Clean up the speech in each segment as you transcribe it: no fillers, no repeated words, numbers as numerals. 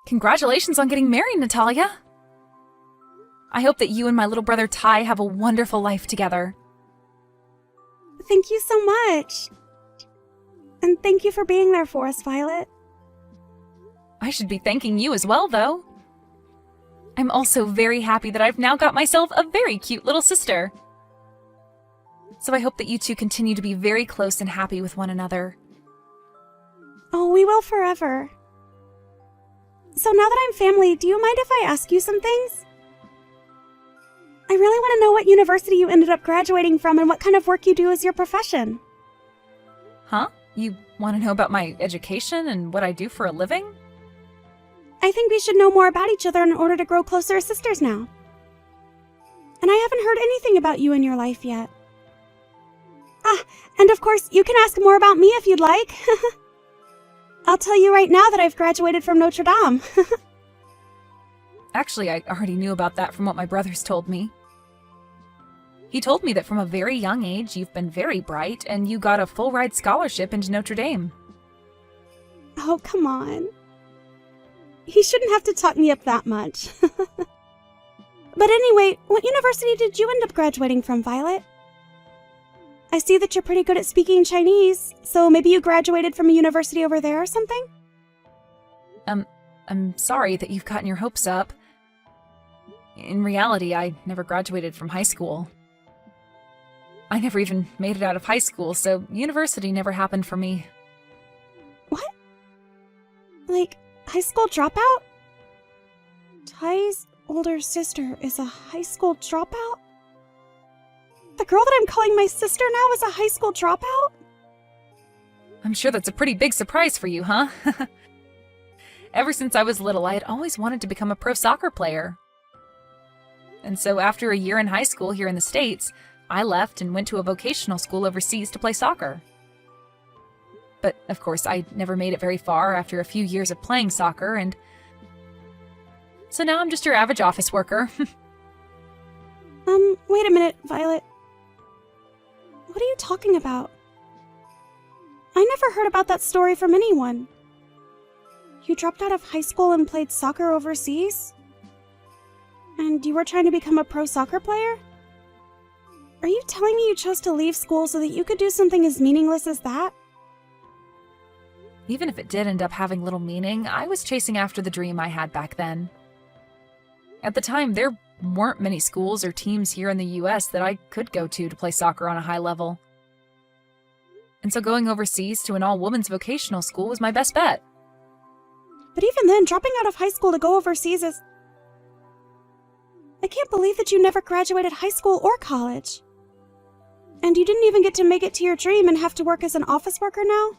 Congratulations on getting married, Natalia. I hope that you and my little brother Ty have a wonderful life together. Thank you so much. And thank you for being there for us, Violet. I should be thanking you as well, though. I'm also very happy that I've now got myself a very cute little sister. So I hope that you two continue to be very close and happy with one another. Oh, we will forever. So now that I'm family, do you mind if I ask you some things? I really want to know what university you ended up graduating from and what kind of work you do as your profession. Huh? You want to know about my education and what I do for a living? I think we should know more about each other in order to grow closer as sisters now. And I haven't heard anything about you in your life yet. And of course, you can ask more about me if you'd like. I'll tell you right now that I've graduated from Notre Dame. Actually, I already knew about that from what my brothers told me. He told me that from a very young age, you've been very bright, and you got a full-ride scholarship into Notre Dame. Oh, come on. He shouldn't have to talk me up that much. But anyway, what university did you end up graduating from, Violet? I see that you're pretty good at speaking Chinese, so maybe you graduated from a university over there or something? I'm sorry that you've gotten your hopes up. In reality, I never graduated from high school. I never even made it out of high school, so university never happened for me. What? Like, high school dropout? Ty's older sister is a high school dropout? The girl that I'm calling my sister now is a high school dropout? I'm sure that's a pretty big surprise for you, huh? Ever since I was little, I had always wanted to become a pro soccer player. And so after a year in high school here in the States, I left and went to a vocational school overseas to play soccer. But, of course, I never made it very far after a few years of playing soccer, and so now I'm just your average office worker. Wait a minute, Violet. What are you talking about? I never heard about that story from anyone. You dropped out of high school and played soccer overseas? And you were trying to become a pro soccer player? Are you telling me you chose to leave school so that you could do something as meaningless as that? Even if it did end up having little meaning, I was chasing after the dream I had back then. At the time, there weren't many schools or teams here in the US that I could go to play soccer on a high level. And so going overseas to an all-women's vocational school was my best bet. But even then, dropping out of high school to go overseas is... I can't believe that you never graduated high school or college. And you didn't even get to make it to your dream and have to work as an office worker now?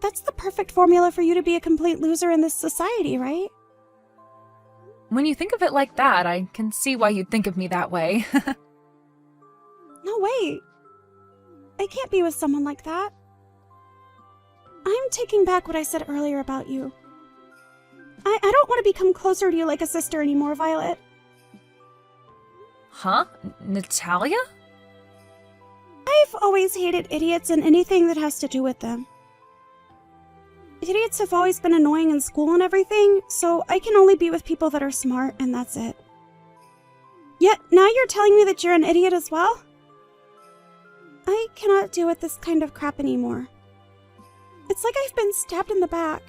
That's the perfect formula for you to be a complete loser in this society, right? When you think of it like that, I can see why you'd think of me that way. No, wait. I can't be with someone like that. I'm taking back what I said earlier about you. I don't want to become closer to you like a sister anymore, Violet. Huh? Natalia? I've always hated idiots and anything that has to do with them. Idiots have always been annoying in school and everything, so I can only be with people that are smart, and that's it. Yet, now you're telling me that you're an idiot as well? I cannot deal with this kind of crap anymore. It's like I've been stabbed in the back.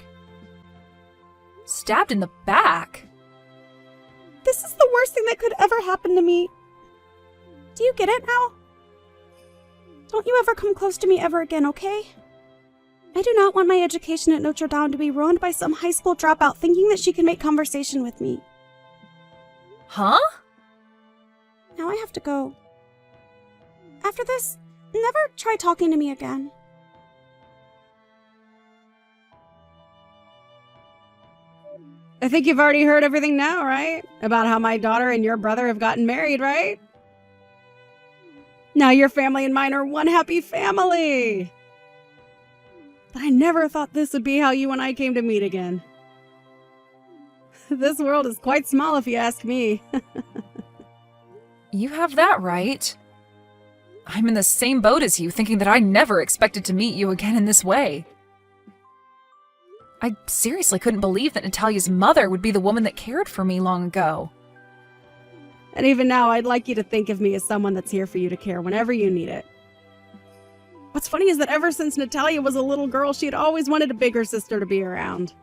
Stabbed in the back? This is the worst thing that could ever happen to me. Do you get it now? Don't you ever come close to me ever again, okay? I do not want my education at Notre Dame to be ruined by some high school dropout thinking that she can make conversation with me. Huh? Now I have to go. After this, never try talking to me again. I think you've already heard everything now, right? About how my daughter and your brother have gotten married, right? Now your family and mine are one happy family. But I never thought this would be how you and I came to meet again. This world is quite small if you ask me. You have that right. I'm in the same boat as you, thinking that I never expected to meet you again in this way. I seriously couldn't believe that Natalia's mother would be the woman that cared for me long ago. And even now, I'd like you to think of me as someone that's here for you to care whenever you need it. What's funny is that ever since Natalia was a little girl, she had always wanted a bigger sister to be around.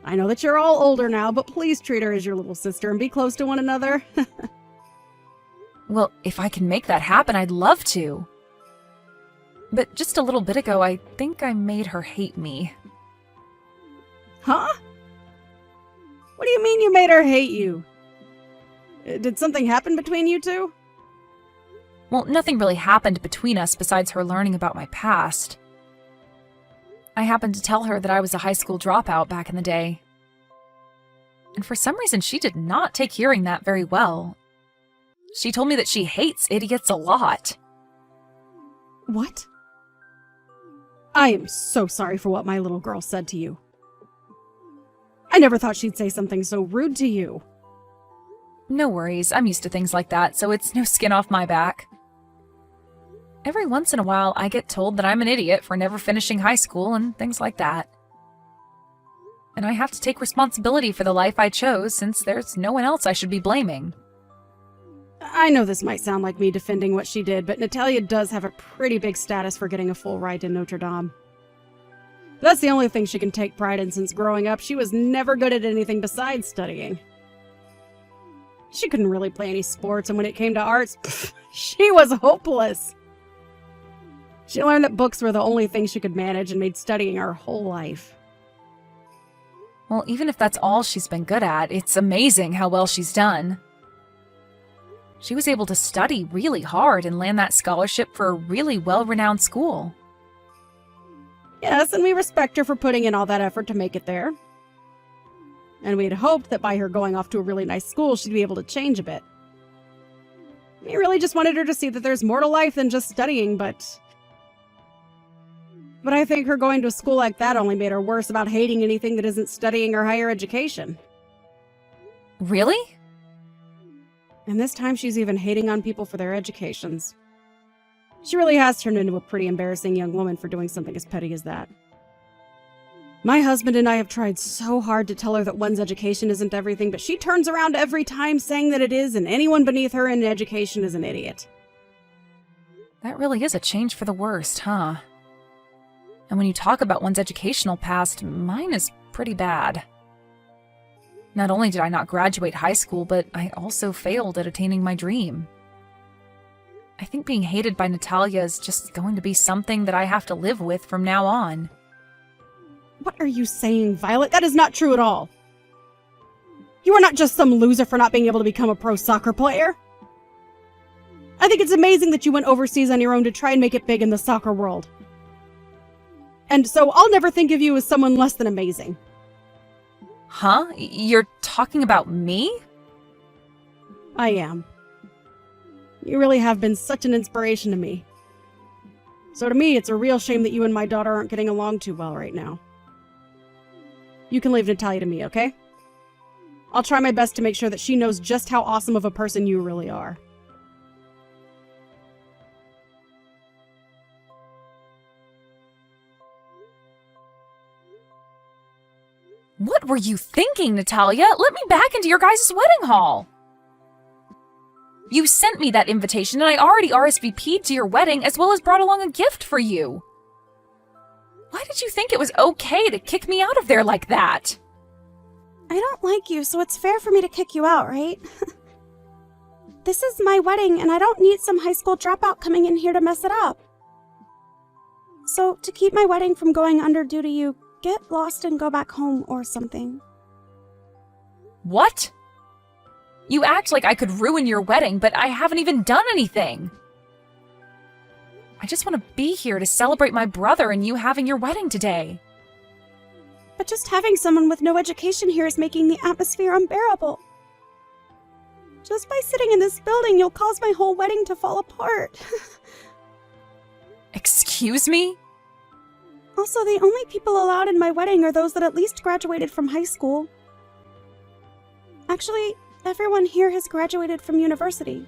I know that you're all older now, but please treat her as your little sister and be close to one another. Well, if I can make that happen, I'd love to. But just a little bit ago, I think I made her hate me. Huh? What do you mean you made her hate you? Did something happen between you two? Well, nothing really happened between us besides her learning about my past. I happened to tell her that I was a high school dropout back in the day. And for some reason, she did not take hearing that very well. She told me that she hates idiots a lot. What? I am so sorry for what my little girl said to you. I never thought she'd say something so rude to you. No worries, I'm used to things like that, so it's no skin off my back. Every once in a while, I get told that I'm an idiot for never finishing high school and things like that. And I have to take responsibility for the life I chose since there's no one else I should be blaming. I know this might sound like me defending what she did, but Natalia does have a pretty big status for getting a full ride to Notre Dame. That's the only thing she can take pride in since growing up. She was never good at anything besides studying. She couldn't really play any sports, and when it came to arts, she was hopeless. She learned that books were the only thing she could manage and made studying her whole life. Well, even if that's all she's been good at, it's amazing how well she's done. She was able to study really hard and land that scholarship for a really well-renowned school. Yes, and we respect her for putting in all that effort to make it there. And we had hoped that by her going off to a really nice school, she'd be able to change a bit. We really just wanted her to see that there's more to life than just studying, but I think her going to a school like that only made her worse about hating anything that isn't studying or higher education. Really? And this time she's even hating on people for their educations. She really has turned into a pretty embarrassing young woman for doing something as petty as that. My husband and I have tried so hard to tell her that one's education isn't everything, but she turns around every time saying that it is, and anyone beneath her in education is an idiot. That really is a change for the worst, huh? And when you talk about one's educational past, mine is pretty bad. Not only did I not graduate high school, but I also failed at attaining my dream. I think being hated by Natalia is just going to be something that I have to live with from now on. What are you saying, Violet? That is not true at all. You are not just some loser for not being able to become a pro soccer player. I think it's amazing that you went overseas on your own to try and make it big in the soccer world. And so I'll never think of you as someone less than amazing. Huh? You're talking about me? I am. You really have been such an inspiration to me. So to me, it's a real shame that you and my daughter aren't getting along too well right now. You can leave Natalia to me, okay? I'll try my best to make sure that she knows just how awesome of a person you really are. What were you thinking, Natalia? Let me back into your guys' wedding hall. You sent me that invitation and I already RSVP'd to your wedding as well as brought along a gift for you. Why did you think it was okay to kick me out of there like that? I don't like you, so it's fair for me to kick you out, right? This is my wedding, and I don't need some high school dropout coming in here to mess it up. So, to keep my wedding from going under due to you, get lost and go back home or something. What? You act like I could ruin your wedding, but I haven't even done anything. I just want to be here to celebrate my brother and you having your wedding today. But just having someone with no education here is making the atmosphere unbearable. Just by sitting in this building, you'll cause my whole wedding to fall apart. Excuse me? Also, the only people allowed in my wedding are those that at least graduated from high school. Actually, everyone here has graduated from university.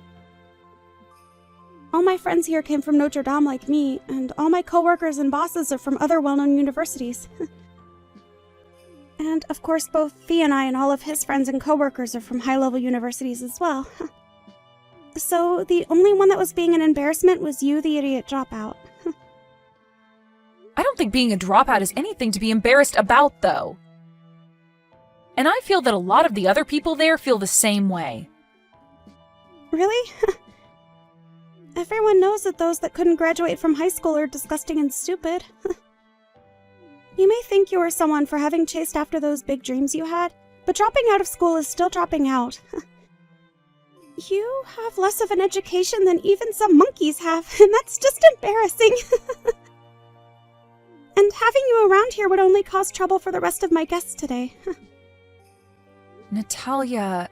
All my friends here came from Notre Dame like me, and all my coworkers and bosses are from other well-known universities. And of course, both Fee and I and all of his friends and coworkers are from high-level universities as well. So the only one that was being an embarrassment was you, the idiot dropout. I don't think being a dropout is anything to be embarrassed about, though. And I feel that a lot of the other people there feel the same way. Really? Everyone knows that those that couldn't graduate from high school are disgusting and stupid. You may think you are someone for having chased after those big dreams you had, but dropping out of school is still dropping out. You have less of an education than even some monkeys have, and that's just embarrassing. And having you around here would only cause trouble for the rest of my guests today. Natalia...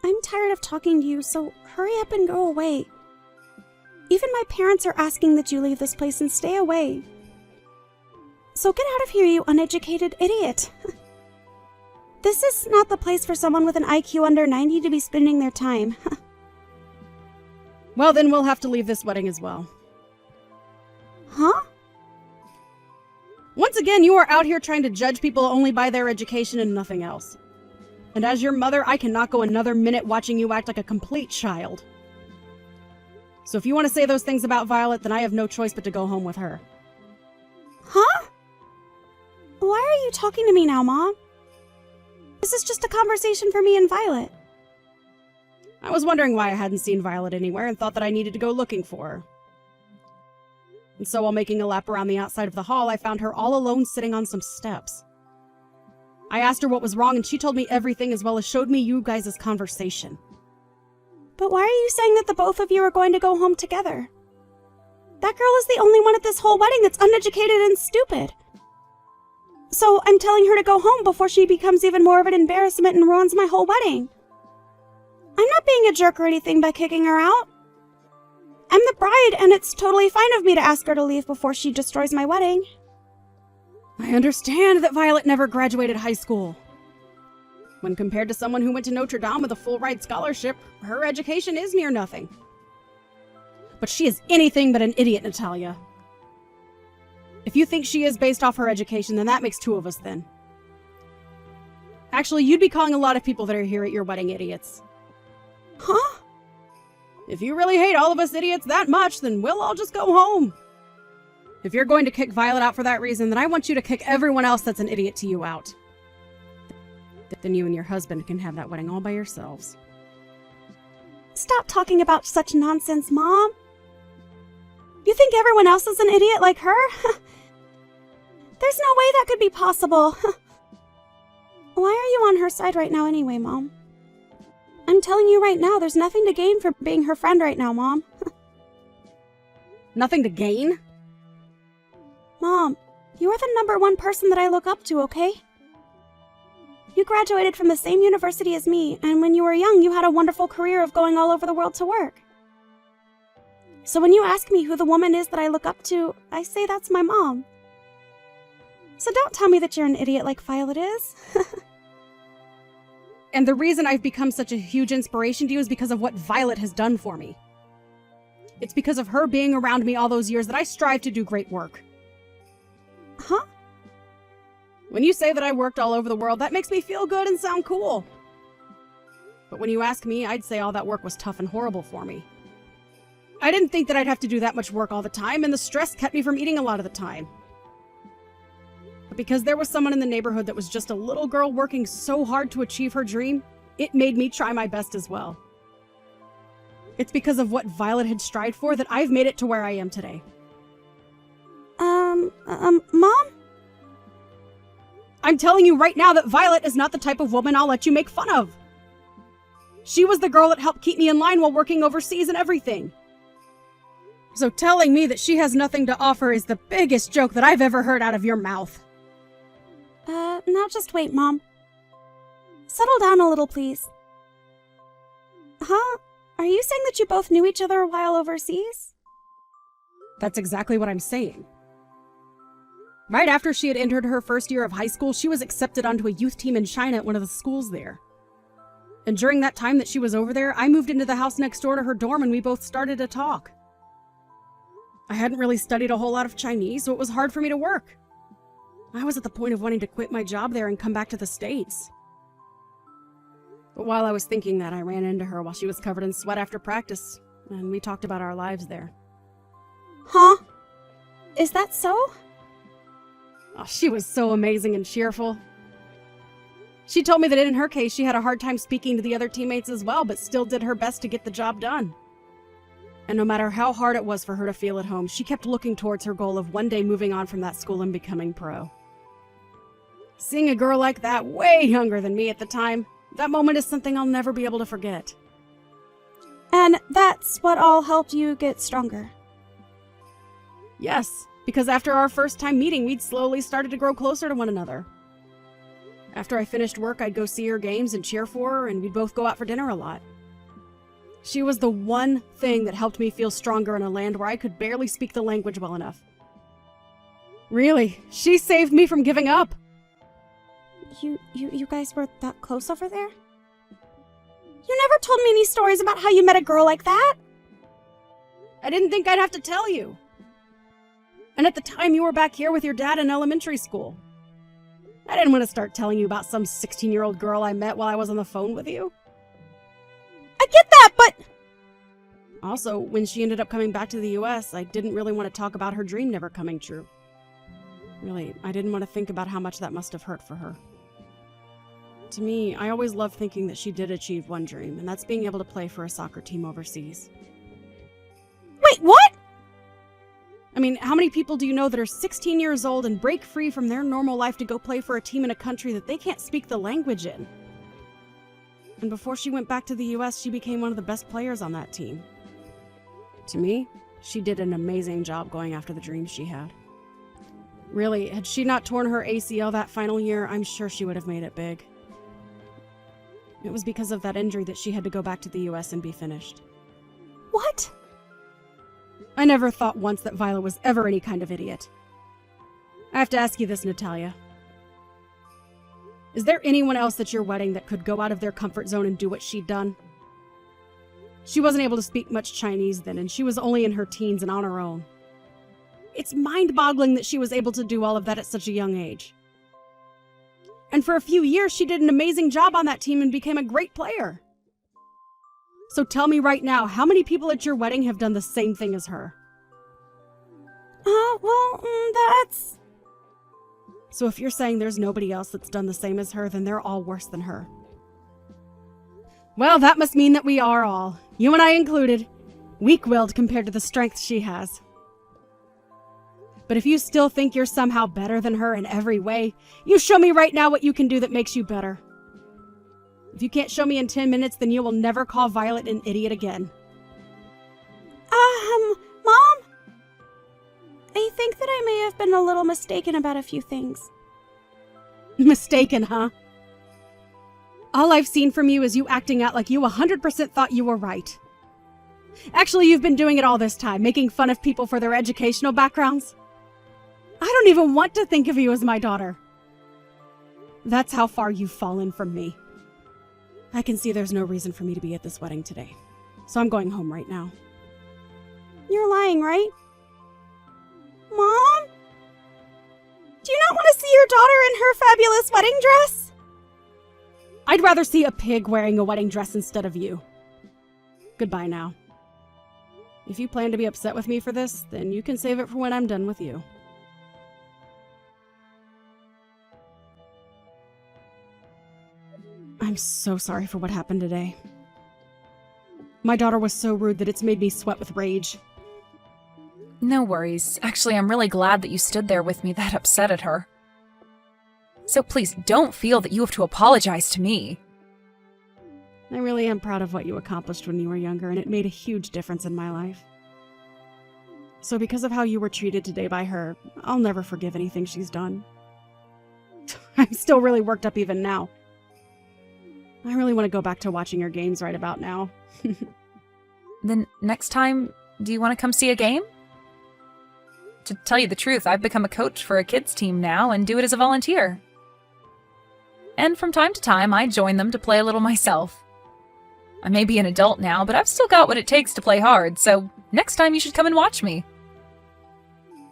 I'm tired of talking to you, so hurry up and go away. Even my parents are asking that you leave this place and stay away. So get out of here, you uneducated idiot. This is not the place for someone with an IQ under 90 to be spending their time. Well, then we'll have to leave this wedding as well. Huh? Once again, you are out here trying to judge people only by their education and nothing else. And as your mother, I cannot go another minute watching you act like a complete child. So if you want to say those things about Violet, then I have no choice but to go home with her. Huh? Why are you talking to me now, Mom? This is just a conversation for me and Violet. I was wondering why I hadn't seen Violet anywhere and thought that I needed to go looking for her. And so while making a lap around the outside of the hall, I found her all alone sitting on some steps. I asked her what was wrong and she told me everything as well as showed me you guys' conversation. But why are you saying that the both of you are going to go home together? That girl is the only one at this whole wedding that's uneducated and stupid. So I'm telling her to go home before she becomes even more of an embarrassment and ruins my whole wedding. I'm not being a jerk or anything by kicking her out. I'm the bride, and it's totally fine of me to ask her to leave before she destroys my wedding. I understand that Violet never graduated high school. When compared to someone who went to Notre Dame with a full-ride scholarship, her education is near nothing. But she is anything but an idiot, Natalia. If you think she is based off her education, then that makes two of us then. Actually, you'd be calling a lot of people that are here at your wedding idiots. Huh? If you really hate all of us idiots that much, then we'll all just go home. If you're going to kick Violet out for that reason, then I want you to kick everyone else that's an idiot to you out. Then you and your husband can have that wedding all by yourselves. Stop talking about such nonsense, Mom. You think everyone else is an idiot like her? There's no way that could be possible. Why are you on her side right now anyway, Mom? I'm telling you right now, there's nothing to gain for being her friend right now, Mom. Nothing to gain? Mom, you are the #1 person that I look up to, okay? You graduated from the same university as me, and when you were young, you had a wonderful career of going all over the world to work. So when you ask me who the woman is that I look up to, I say that's my mom. So don't tell me that you're an idiot like Violet is. And the reason I've become such a huge inspiration to you is because of what Violet has done for me. It's because of her being around me all those years that I strive to do great work. Huh? When you say that I worked all over the world, that makes me feel good and sound cool. But when you ask me, I'd say all that work was tough and horrible for me. I didn't think that I'd have to do that much work all the time, and the stress kept me from eating a lot of the time. But because there was someone in the neighborhood that was just a little girl working so hard to achieve her dream, it made me try my best as well. It's because of what Violet had strived for that I've made it to where I am today. Mom? I'm telling you right now that Violet is not the type of woman I'll let you make fun of. She was the girl that helped keep me in line while working overseas and everything. So telling me that she has nothing to offer is the biggest joke that I've ever heard out of your mouth. Now just wait, Mom. Settle down a little, please. Huh? Are you saying that you both knew each other while overseas? That's exactly what I'm saying. Right after she had entered her first year of high school, she was accepted onto a youth team in China at one of the schools there. And during that time that she was over there, I moved into the house next door to her dorm and we both started to talk. I hadn't really studied a whole lot of Chinese, so it was hard for me to work. I was at the point of wanting to quit my job there and come back to the States. But while I was thinking that, I ran into her while she was covered in sweat after practice, and we talked about our lives there. Huh? Is that so? Oh, she was so amazing and cheerful. She told me that in her case, she had a hard time speaking to the other teammates as well, but still did her best to get the job done. And no matter how hard it was for her to feel at home, she kept looking towards her goal of one day moving on from that school and becoming pro. Seeing a girl like that, way younger than me at the time, that moment is something I'll never be able to forget. And that's what all helped you get stronger. Yes, because after our first time meeting, we'd slowly started to grow closer to one another. After I finished work, I'd go see her games and cheer for her, and we'd both go out for dinner a lot. She was the one thing that helped me feel stronger in a land where I could barely speak the language well enough. Really, she saved me from giving up. You guys were that close over there? You never told me any stories about how you met a girl like that. I didn't think I'd have to tell you. And at the time, you were back here with your dad in elementary school. I didn't want to start telling you about some 16-year-old girl I met while I was on the phone with you. I get that, but... Also, when she ended up coming back to the US, I didn't really want to talk about her dream never coming true. Really, I didn't want to think about how much that must have hurt for her. To me, I always loved thinking that she did achieve one dream, and that's being able to play for a soccer team overseas. Wait, what? I mean, how many people do you know that are 16 years old and break free from their normal life to go play for a team in a country that they can't speak the language in? And before she went back to the US, she became one of the best players on that team. To me, she did an amazing job going after the dreams she had. Really, had she not torn her ACL that final year, I'm sure she would have made it big. It was because of that injury that she had to go back to the US and be finished. What? I never thought once that Violet was ever any kind of idiot. I have to ask you this, Natalia. Is there anyone else at your wedding that could go out of their comfort zone and do what she'd done? She wasn't able to speak much Chinese then, and she was only in her teens and on her own. It's mind-boggling that she was able to do all of that at such a young age. And for a few years, she did an amazing job on that team and became a great player. So tell me right now, how many people at your wedding have done the same thing as her? That's... So if you're saying there's nobody else that's done the same as her, then they're all worse than her. Well, that must mean that we are all, you and I included, weak-willed compared to the strength she has. But if you still think you're somehow better than her in every way, you show me right now what you can do that makes you better. If you can't show me in 10 minutes, then you will never call Violet an idiot again. Mom? I think that I may have been a little mistaken about a few things. Mistaken, huh? All I've seen from you is you acting out like you 100% thought you were right. Actually, you've been doing it all this time, making fun of people for their educational backgrounds. I don't even want to think of you as my daughter. That's how far you've fallen from me. I can see there's no reason for me to be at this wedding today, so I'm going home right now. You're lying, right? Mom? Do you not want to see your daughter in her fabulous wedding dress? I'd rather see a pig wearing a wedding dress instead of you. Goodbye now. If you plan to be upset with me for this, then you can save it for when I'm done with you. I'm so sorry for what happened today. My daughter was so rude that it's made me sweat with rage. No worries. Actually, I'm really glad that you stood there with me that upset at her. So please don't feel that you have to apologize to me. I really am proud of what you accomplished when you were younger, and it made a huge difference in my life. So because of how you were treated today by her, I'll never forgive anything she's done. I'm still really worked up even now. I really want to go back to watching your games right about now. Then next time, do you want to come see a game? To tell you the truth, I've become a coach for a kids team now and do it as a volunteer. And from time to time, I join them to play a little myself. I may be an adult now, but I've still got what it takes to play hard, so next time you should come and watch me.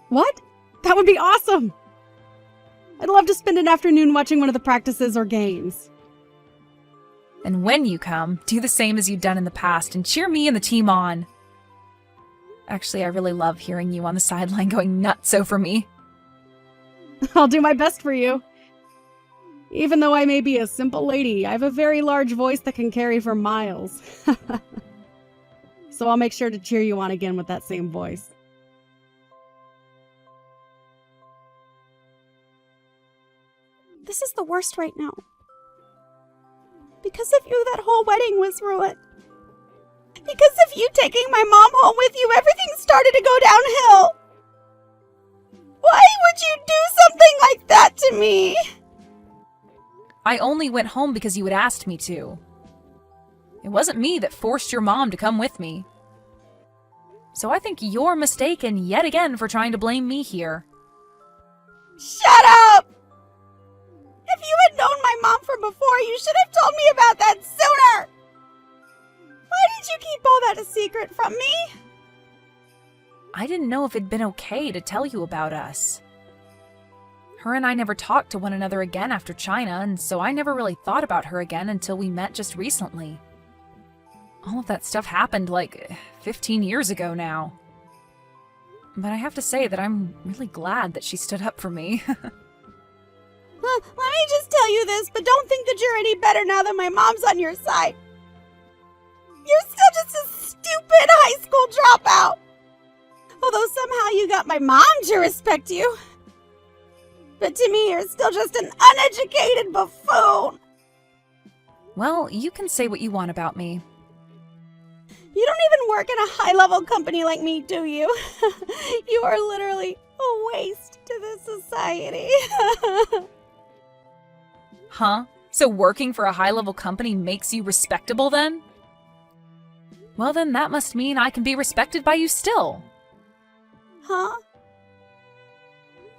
What? That would be awesome! I'd love to spend an afternoon watching one of the practices or games. And when you come, do the same as you've done in the past and cheer me and the team on. Actually, I really love hearing you on the sideline going nuts over me. I'll do my best for you. Even though I may be a simple lady, I have a very large voice that can carry for miles. So I'll make sure to cheer you on again with that same voice. This is the worst right now. Because of you, that whole wedding was ruined. Because of you taking my mom home with you, everything started to go downhill. Why would you do something like that to me? I only went home because you had asked me to. It wasn't me that forced your mom to come with me. So I think you're mistaken yet again for trying to blame me here. Shut up! If you had known my mom from before, you should have told me about that sooner! Why did you keep all that a secret from me? I didn't know if it'd been okay to tell you about us. Her and I never talked to one another again after China, and so I never really thought about her again until we met just recently. All of that stuff happened like 15 years ago now. But I have to say that I'm really glad that she stood up for me. Let me just tell you this, but don't think that you're any better now that my mom's on your side. You're still just a stupid high school dropout. Although somehow you got my mom to respect you. But to me, you're still just an uneducated buffoon. Well, you can say what you want about me. You don't even work in a high-level company like me, do you? You are literally a waste to this society. Huh? So working for a high-level company makes you respectable then? Well then that must mean I can be respected by you still. Huh?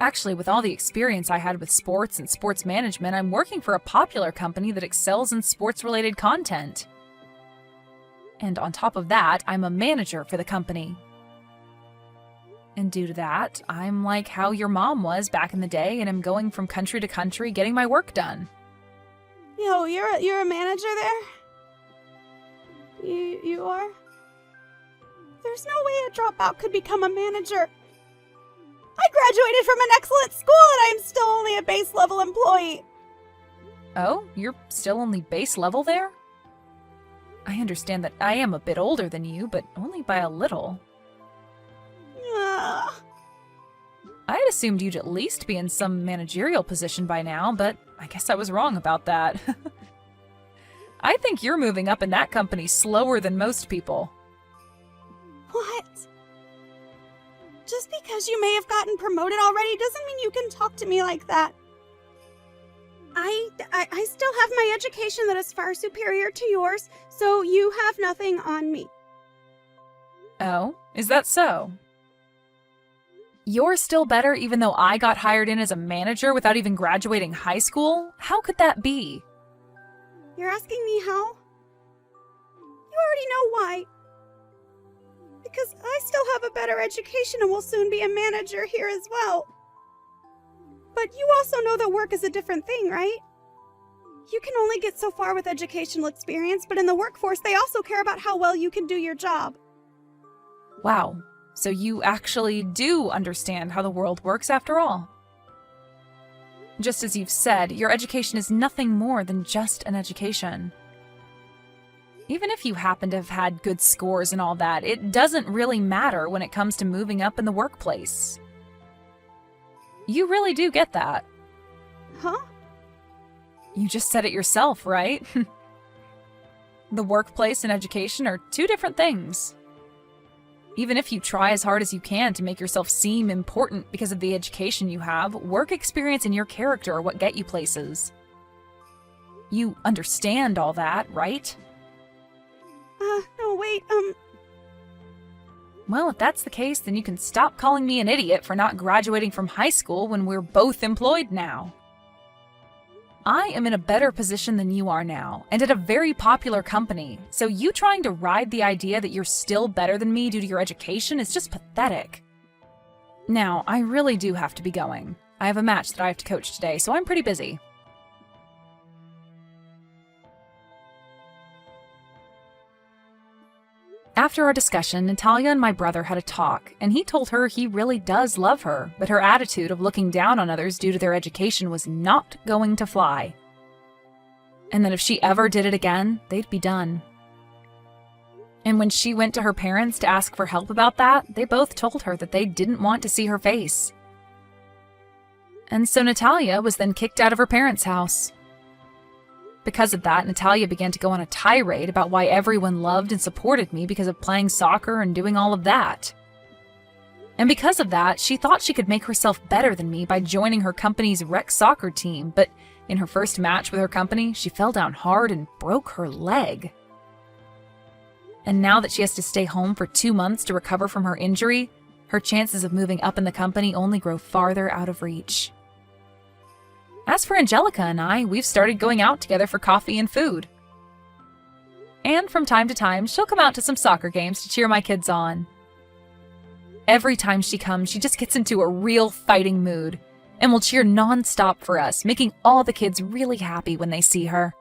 Actually, with all the experience I had with sports and sports management, I'm working for a popular company that excels in sports-related content. And on top of that, I'm a manager for the company. And due to that, I'm like how your mom was back in the day, and I'm going from country to country getting my work done. Yo, you're a manager there? You are? There's no way a dropout could become a manager. I graduated from an excellent school and I'm still only a base level employee. Oh, you're still only base level there? I understand that I am a bit older than you, but only by a little. Ugh. I had assumed you'd at least be in some managerial position by now, but I guess I was wrong about that. I think you're moving up in that company slower than most people. What? Just because you may have gotten promoted already doesn't mean you can talk to me like that. I still have my education that is far superior to yours, so you have nothing on me. Oh, is that so? You're still better even though I got hired in as a manager without even graduating high school? How could that be? You're asking me how? You already know why. Because I still have a better education and will soon be a manager here as well. But you also know that work is a different thing, right? You can only get so far with educational experience, but in the workforce, they also care about how well you can do your job. Wow, so you actually do understand how the world works after all. Just as you've said, your education is nothing more than just an education. Even if you happen to have had good scores and all that, it doesn't really matter when it comes to moving up in the workplace. You really do get that. Huh? You just said it yourself, right? The workplace and education are two different things. Even if you try as hard as you can to make yourself seem important because of the education you have, work experience and your character are what get you places. You understand all that, right? No, wait, Well, if that's the case, then you can stop calling me an idiot for not graduating from high school when we're both employed now. I am in a better position than you are now, and at a very popular company, so you trying to ride the idea that you're still better than me due to your education is just pathetic. Now, I really do have to be going. I have a match that I have to coach today, so I'm pretty busy. After our discussion, Natalia and my brother had a talk, and he told her he really does love her, but her attitude of looking down on others due to their education was not going to fly. And that if she ever did it again, they'd be done. And when she went to her parents to ask for help about that, they both told her that they didn't want to see her face. And so Natalia was then kicked out of her parents' house. Because of that, Natalia began to go on a tirade about why everyone loved and supported me because of playing soccer and doing all of that. And because of that, she thought she could make herself better than me by joining her company's rec soccer team, but in her first match with her company, she fell down hard and broke her leg. And now that she has to stay home for 2 months to recover from her injury, her chances of moving up in the company only grow farther out of reach. As for Angelica and I, we've started going out together for coffee and food. And from time to time, she'll come out to some soccer games to cheer my kids on. Every time she comes, she just gets into a real fighting mood and will cheer non-stop for us, making all the kids really happy when they see her.